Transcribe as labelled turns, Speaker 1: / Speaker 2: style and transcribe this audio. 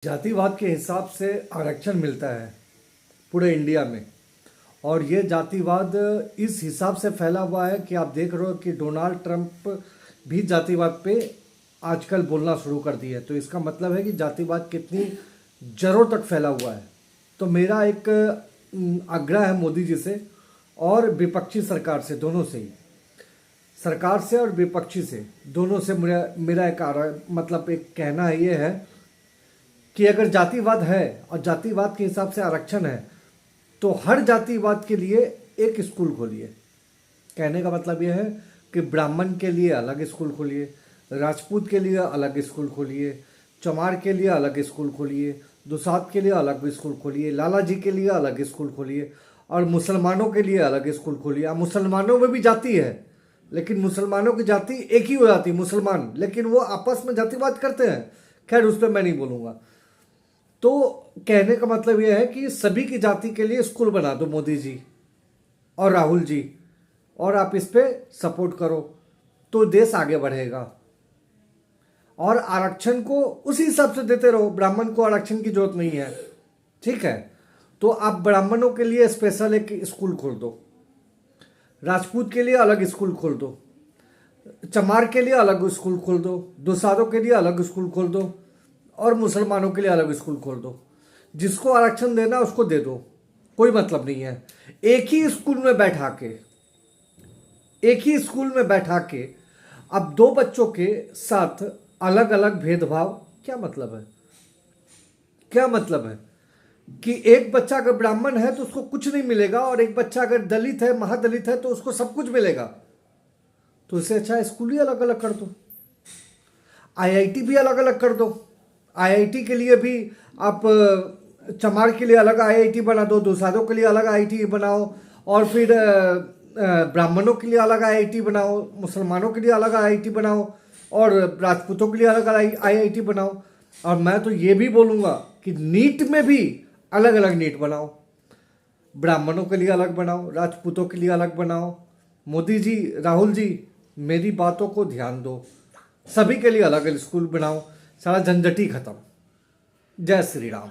Speaker 1: जातिवाद के हिसाब से आरक्षण मिलता है पूरे इंडिया में। और ये जातिवाद इस हिसाब से फैला हुआ है कि आप देख रहे हो कि डोनाल्ड ट्रंप भी जातिवाद पे आजकल बोलना शुरू कर दिए। तो इसका मतलब है कि जातिवाद कितनी जड़ों तक फैला हुआ है। तो मेरा एक आग्रह है मोदी जी से और विपक्षी सरकार से, दोनों से ही, सरकार से और विपक्षी से दोनों से मेरा एक कहना ये है कि अगर जातिवाद है और जातिवाद के हिसाब से आरक्षण है तो हर जातिवाद के लिए एक स्कूल खोलिए। कहने का मतलब यह है कि ब्राह्मण के लिए अलग स्कूल खोलिए, राजपूत के लिए अलग स्कूल खोलिए, चमार के लिए अलग स्कूल खोलिए, दुसाध के लिए अलग स्कूल खोलिए, लाला जी के लिए अलग स्कूल खोलिए और मुसलमानों के लिए अलग स्कूल खोलिए। अब मुसलमानों में भी जाति है, लेकिन मुसलमानों की जाति एक ही हो जाती है मुसलमान, लेकिन वो आपस में जातिवाद करते हैं। खैर, उस पर मैं नहीं बोलूँगा। तो कहने का मतलब यह है कि सभी की जाति के लिए स्कूल बना दो मोदी जी और राहुल जी, और आप इस पे सपोर्ट करो तो देश आगे बढ़ेगा। और आरक्षण को उसी हिसाब से देते रहो। ब्राह्मण को आरक्षण की जरूरत नहीं है, ठीक है? तो आप ब्राह्मणों के लिए स्पेशल एक स्कूल खोल दो, राजपूत के लिए अलग स्कूल खोल दो, चमार के लिए अलग स्कूल खोल दो, दुसाधों के लिए अलग स्कूल खोल दो और मुसलमानों के लिए अलग स्कूल खोल दो। जिसको आरक्षण देना उसको दे दो, कोई मतलब नहीं है। एक ही स्कूल में बैठा के अब दो बच्चों के साथ अलग अलग भेदभाव, क्या मतलब है? क्या मतलब है कि एक बच्चा अगर ब्राह्मण है तो उसको कुछ नहीं मिलेगा और एक बच्चा अगर दलित है, महादलित है, तो उसको सब कुछ मिलेगा? तो इससे अच्छा स्कूल ही अलग अलग कर दो, आईआईटी भी अलग अलग कर दो। आईआईटी के लिए भी आप चमार के लिए अलग आईआईटी बना दो, दुसाधों के लिए अलग आईआईटी बनाओ, और फिर ब्राह्मणों के लिए अलग आईआईटी बनाओ, मुसलमानों के लिए अलग आईआईटी बनाओ और राजपूतों के लिए अलग आईआईटी बनाओ। और मैं तो ये भी बोलूँगा कि नीट में भी अलग अलग नीट बनाओ, ब्राह्मणों के लिए अलग बनाओ, राजपूतों के लिए अलग बनाओ। मोदी जी, राहुल जी, मेरी बातों को ध्यान दो, सभी के लिए अलग अलग स्कूल बनाओ, सारा झंझट ही खत्म। जय श्री राम।